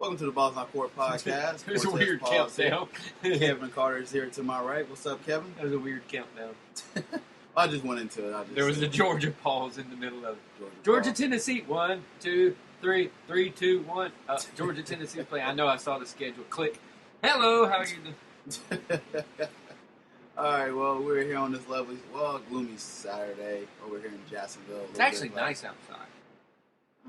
Welcome to the Balls on Court podcast. It was a weird countdown. Kevin Carter is here to my right. What's up, Kevin? That was a weird countdown. I just went into it. There was a Georgia pause in the middle of it. Georgia, Tennessee. 1, 2, 3, 3, 2, 1. Georgia, Tennessee play. I know I saw the schedule. Click. Hello, how are you doing? All right, well, we're here on this lovely, gloomy Saturday over here in Jacksonville. It's actually nice outside.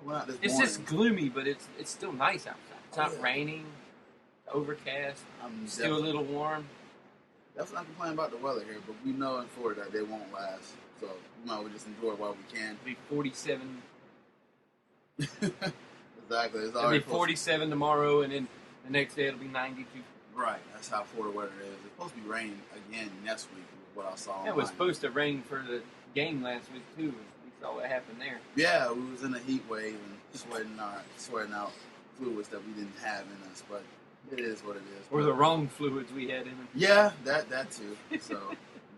Well, not this It's morning. just gloomy, but it's still nice outside. It's not raining, overcast, still a little warm. That's not complaining about the weather here, but we know in Florida that they won't last. So we might as well just enjoy it while we can. It'll be 47. Exactly. It's It'll be 47 tomorrow, and then the next day it'll be 92. Right. That's how Florida weather is. It's supposed to be raining again next week, is what I saw. Yeah, it was supposed to rain for the game last week, too. We saw what happened there. Yeah, we was in a heat wave and sweating out fluids that we didn't have in us, but it is what it is. Or the wrong fluids we had in them. Yeah, that too. So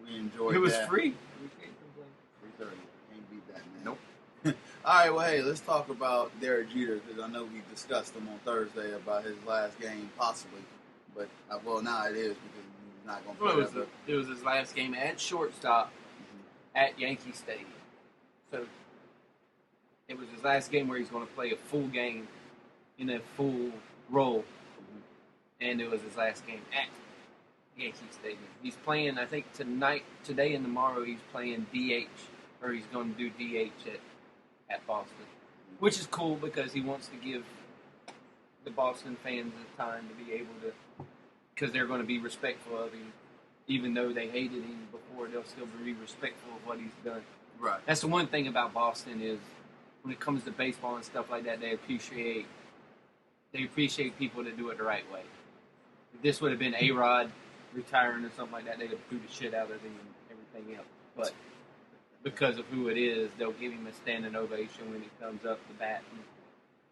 we enjoyed that. It was free. We can't complain. 3:30. Can't beat that, man. Nope. All right, well, hey, let's talk about Derek Jeter, because I know we discussed him on Thursday about his last game, possibly. But, now it is, because he's not going to play. Well, it was his last game at shortstop at Yankee Stadium. So it was his last game where he's going to play a full game in a full role. And it was his last game at Yankee Stadium. He's playing, I think, today and tomorrow, he's playing DH, or he's going to do DH at Boston, which is cool because he wants to give the Boston fans the time to be able to, because they're going to be respectful of him. Even though they hated him before, they'll still be respectful of what he's done. Right. That's the one thing about Boston is when it comes to baseball and stuff like that, they appreciate people that do it the right way. If this would have been A-Rod retiring or something like that, they'd have booed the shit out of him and everything else. But because of who it is, they'll give him a standing ovation when he comes up the bat. And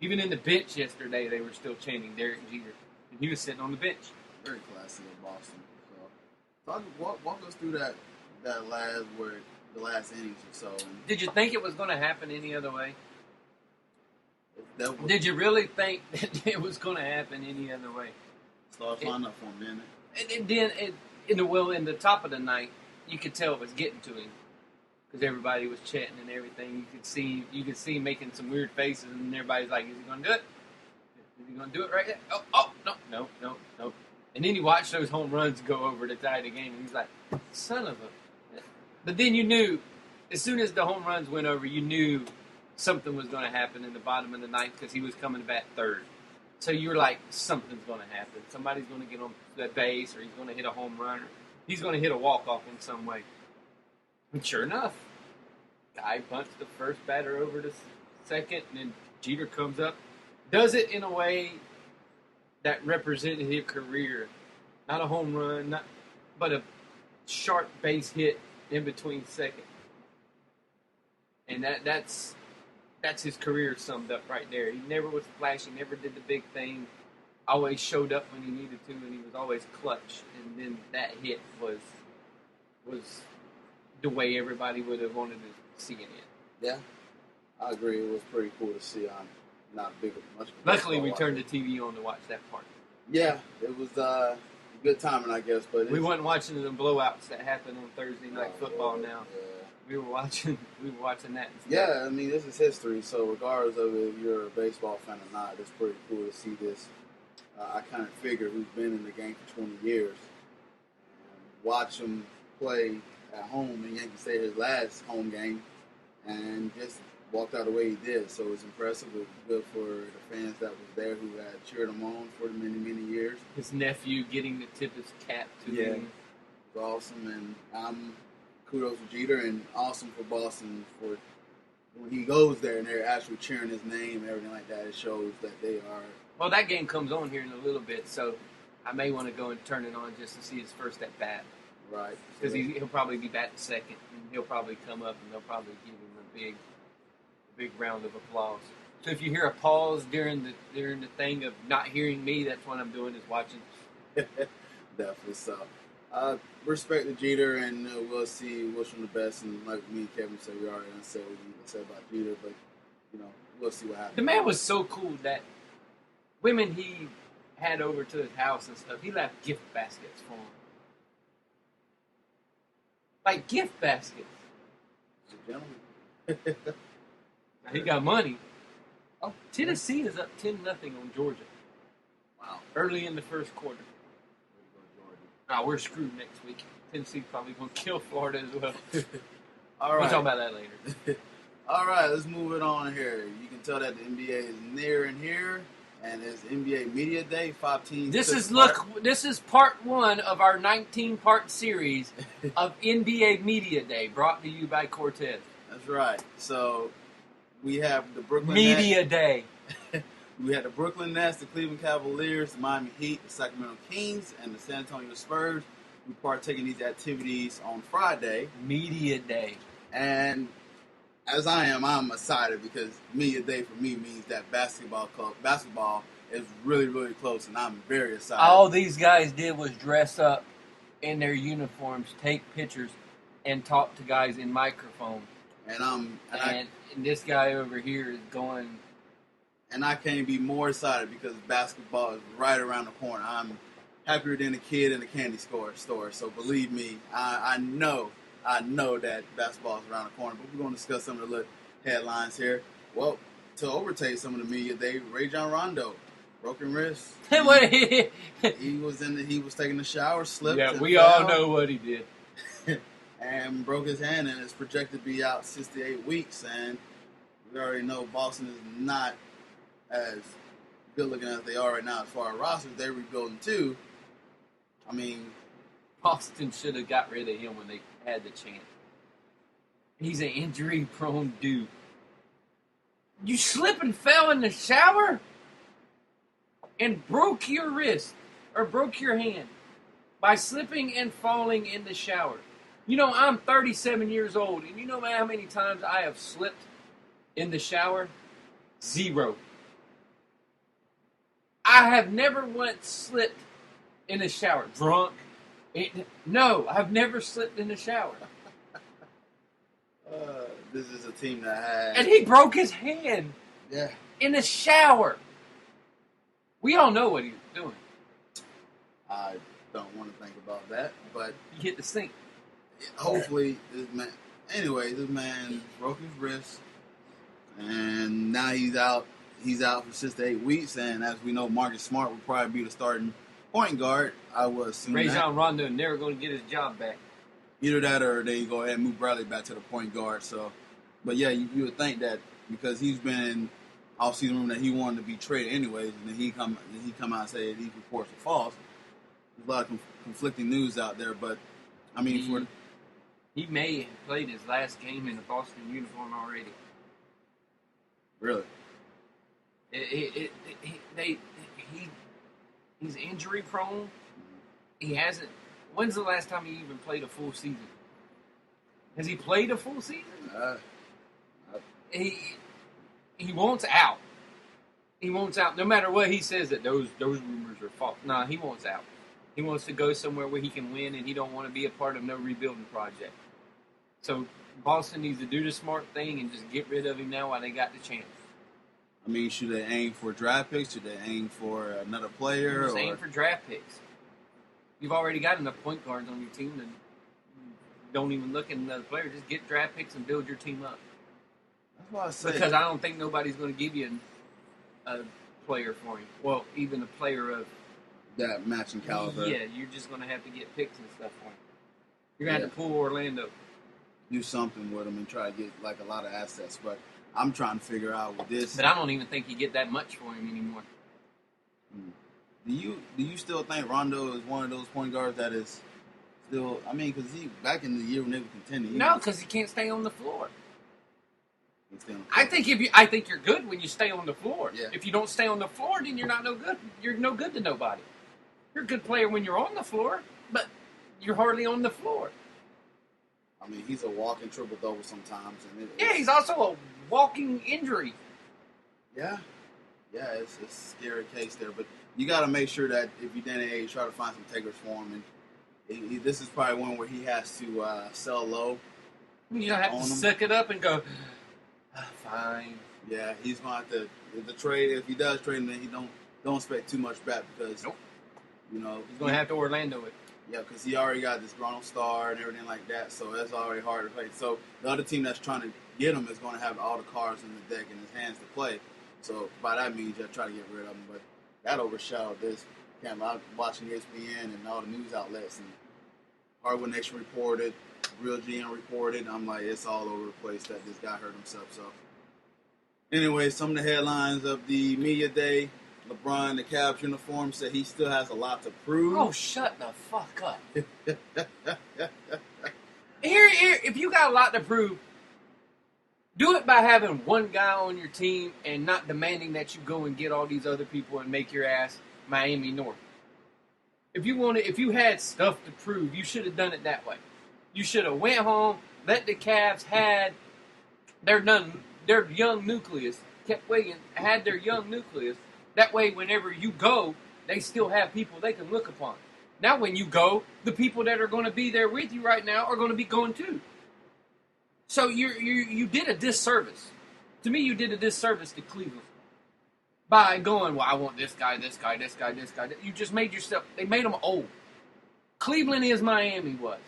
even in the bench yesterday, they were still chanting Derek Jeter, and he was sitting on the bench. Very classy of Boston. So walk us through that the last innings or so. And Did you think it was going to happen any other way? that was, Did you really think that it was going to happen any other way? Stars lined up for him, didn't it? And then, in the top of the night, you could tell it was getting to him because everybody was chatting and everything. You could see him making some weird faces, and everybody's like, "Is he going to do it? Is he going to do it right there? Oh, no." And then you watch those home runs go over to tie the game, and he's like, "Son of a!" But then you knew, as soon as the home runs went over, you knew something was going to happen in the bottom of the ninth because he was coming to bat third. So you were like, something's going to happen. Somebody's going to get on that base, or he's going to hit a home run, or he's going to hit a walk-off in some way. And sure enough, guy bunts the first batter over to second, and then Jeter comes up. Does it in a way that represented his career. Not a home run, but a sharp base hit in between second. And that's his career summed up right there. He never was flashy, never did the big thing. Always showed up when he needed to, and he was always clutch. And then that hit was the way everybody would have wanted to see it. Yeah, I agree. It was pretty cool to see. I'm not much. Luckily, we turned the TV on to watch that part. Yeah, it was good timing, I guess. But we weren't watching the blowouts that happened on Thursday night football. Now. Yeah. We were watching that. Instead. Yeah, I mean, this is history, so regardless of if you're a baseball fan or not, it's pretty cool to see this. I kind of figure who's been in the game for 20 years. Watch him play at home in Yankee Stadium, his last home game, and just walked out the way he did. So it's impressive. It was good for the fans that was there who had cheered him on for many, many years. His nephew getting to tip his cap to him. It was awesome, and kudos to Jeter, and awesome for Boston for when he goes there and they're actually cheering his name and everything like that. It shows that they are. Well, that game comes on here in a little bit, so I may want to go and turn it on just to see his first at bat. Right. Because he'll probably be batting second, and he'll probably come up and they'll probably give him a big round of applause. So if you hear a pause during the thing of not hearing me, that's what I'm doing is watching. Definitely so. Respect to Jeter, and we'll see. Wish him the best. And like me and Kevin said, we already said what we need to say about Jeter, but we'll see what happens. The man was so cool that women he had over to his house and stuff, he left gift baskets for them. Like gift baskets. He's a gentleman. Now, he got money. Oh, Tennessee is up 10-0 on Georgia. Wow. Early in the first quarter. We're screwed next week. Tennessee's probably going to kill Florida as well. All right. We'll talk about that later. All right, let's move it on here. You can tell that the NBA is near and here, and it's NBA Media Day. 5 teams. This is part 1 of our 19-part series of NBA Media Day, brought to you by Cortez. That's right. So we have the Brooklyn Media Day. We had the Brooklyn Nets, the Cleveland Cavaliers, the Miami Heat, the Sacremento Kings, and the San Antonio Spurs. We partake in these activities on Friday. Media Day. And as I'm excited because Media Day for me means that basketball is really, really close, and I'm very excited. All these guys did was dress up in their uniforms, take pictures, and talk to guys in microphone. And this guy over here is going... And I can't be more excited because basketball is right around the corner. I'm happier than a kid in a candy store. So believe me, I know that basketball is around the corner. But we're going to discuss some of the little headlines here. Well, to overtake some of the media, Rajon Rondo, broken wrist. He was taking a shower, slipped. Yeah, we all know what he did. And broke his hand, and is projected to be out 6 to 8 weeks. And we already know Boston is not as good looking as they are right now as far as rosters. They're rebuilding too. I mean, Boston should have got rid of him when they had the chance. He's an injury-prone dude. You slip and fell in the shower and broke your wrist or broke your hand by slipping and falling in the shower. You know, I'm 37 years old, and you know how many times I have slipped in the shower? 0. I have never once slipped in the shower. Drunk? No, I've never slipped in the shower. This is a team that has... And he broke his hand. Yeah. In the shower. We all know what he was doing. I don't want to think about that, but... He hit the sink. Hopefully, this man broke his wrist, and now he's out. He's out for 6 to 8 weeks, and as we know, Marcus Smart will probably be the starting point guard. I would assume Rajon Rondo never going to get his job back. Either that, or they go ahead and move Bradley back to the point guard. So, but yeah, you would think that because he's been off-season rumor that he wanted to be traded anyways, and then he come out and say these reports are false. There's a lot of conflicting news out there, but I mean, he may have played his last game in the Boston uniform already. Really? He's injury prone. He hasn't. When's the last time he even played a full season? Has he played a full season? He wants out. He wants out. No matter what he says that those rumors are false. Nah, he wants out. He wants to go somewhere where he can win, and he don't want to be a part of no rebuilding project. So Boston needs to do the smart thing and just get rid of him now while they got the chance. I mean, should they aim for draft picks? Should they aim for another player? Just aim for draft picks. You've already got enough point guards on your team, and don't even look at another player. Just get draft picks and build your team up. That's what I said. Because I don't think nobody's going to give you a player for him. Well, even a player of that matching caliber. Yeah, you're just going to have to get picks and stuff for him. You're going to have to pull Orlando. Do something with him and try to get like a lot of assets. But I'm trying to figure out with this. But I don't even think you get that much for him anymore. Do you still think Rondo is one of those point guards that is still? I mean, because he back in the year when they were contending. No, because he can't stay on the floor. I think you're good when you stay on the floor. Yeah. If you don't stay on the floor, then you're not no good. You're no good to nobody. You're a good player when you're on the floor, but you're hardly on the floor. I mean, he's a walking triple-double sometimes. And he's also a walking injury. Yeah, it's a scary case there. But you got to make sure that if you're Danny Ainge, try to find some takers for him. And this is probably one where he has to sell low. You don't have to suck it up and go, fine. Yeah, he's going to have to, the trade, if he does trade him, then don't expect too much back because, Nope. you know, He's going to have to Orlando it. Yeah, because he already got this grown star and everything like that, so that's already hard to play. So the other team that's trying to get him is going to have all the cards in the deck in his hands to play. So by that means, you try to get rid of him. But that overshadowed this camp. I was watching ESPN and all the news outlets, and Hardwood Nation reported, Real GM reported. I'm like, it's all over the place that this guy hurt himself. So anyway, some of the headlines of the media day. LeBron in the Cavs uniform said he still has a lot to prove. Oh, shut the fuck up. Here, if you got a lot to prove, do it by having one guy on your team and not demanding that you go and get all these other people and make your ass Miami North. If you had stuff to prove, you should have done it that way. You should have went home, let the Cavs had their young nucleus, kept waiting, had their young nucleus. That way, whenever you go, they still have people they can look upon. Now, when you go, the people that are going to be there with you right now are going to be going too. So you did a disservice. To me, you did a disservice to Cleveland by going, well, I want this guy, this guy, this guy, this guy. You just made yourself, they made them old. Cleveland is Miami was.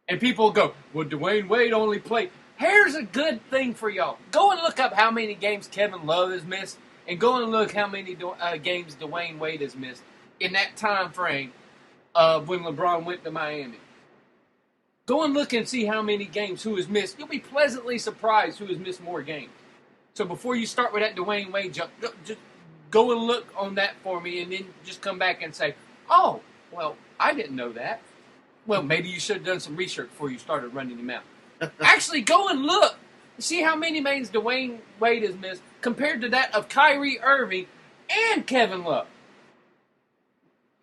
And people go, well, Dwayne Wade only played. Here's a good thing for y'all. Go and look up how many games Kevin Love has missed, and go and look how many games Dwayne Wade has missed in that time frame of when LeBron went to Miami. Go and look and see how many games who has missed. You'll be pleasantly surprised who has missed more games. So before you start with that Dwayne Wade jump, just go and look on that for me, and then just come back and say, oh, well, I didn't know that. Well, maybe you should have done some research before you started running him out. Actually, go and look. See how many games Dwayne Wade has missed compared to that of Kyrie Irving and Kevin Love.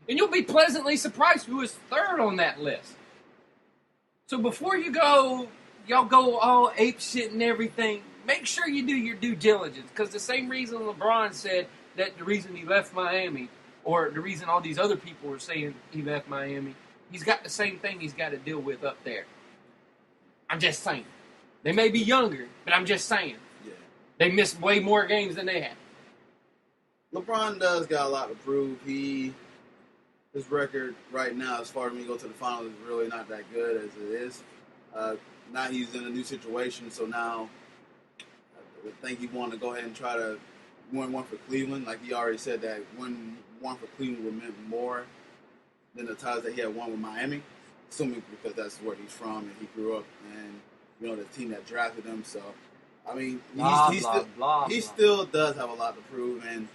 And you'll be pleasantly surprised who is third on that list. So before you go, y'all go all ape shit and everything, make sure you do your due diligence. Because the same reason LeBron said that the reason he left Miami, or the reason all these other people were saying he left Miami, he's got the same thing he's got to deal with up there. I'm just saying. They may be younger, but I'm just saying. Yeah. They missed way more games than they had. LeBron does got a lot to prove. His record right now, as far as me go to the finals, is really not that good as it is. Now he's in a new situation, so now I think he wanted to go ahead and try to win one for Cleveland. Like he already said that win one for Cleveland would mean more than the ties that he had won with Miami, assuming because that's where he's from and he grew up and, you know, the team that drafted him. So, I mean, he still does have a lot to prove, and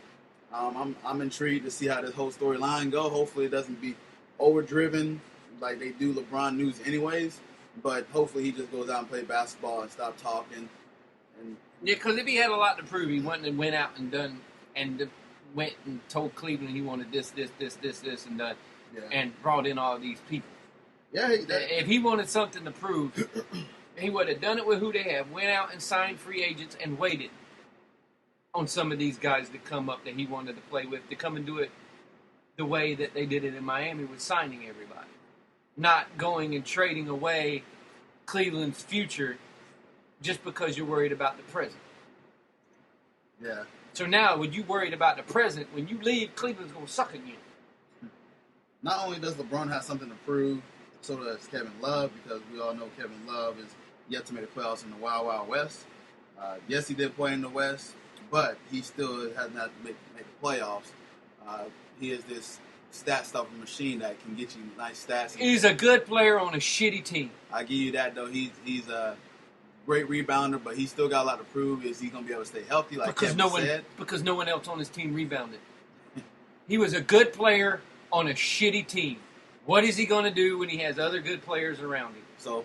I'm intrigued to see how this whole storyline go. Hopefully it doesn't be overdriven like they do LeBron news anyways, but hopefully he just goes out and plays basketball and stop talking. And yeah, because if he had a lot to prove, he went out and done and went and told Cleveland he wanted this, and done, and brought in all these people. Yeah, if he wanted something to prove, he would have done it with who they have. Went out and signed free agents and waited on some of these guys to come up that he wanted to play with, to come and do it the way that they did it in Miami with signing everybody. Not going and trading away Cleveland's future just because you're worried about the present. Yeah. So now, when you worried about the present, when you leave, Cleveland's going to suck again. Not only does LeBron have something to prove, so does Kevin Love, because we all know Kevin Love is yet to make the playoffs in the Wild Wild West. Yes, he did play in the West, but he still has not made the playoffs. He is this stat stuffer machine that can get you nice stats. He's a good player on a shitty team. I give you that, though. He's a great rebounder, but he's still got a lot to prove. Is he going to be able to stay healthy, like Kevin said? Because no one else on his team rebounded. He was a good player on a shitty team. What is he going to do when he has other good players around him? So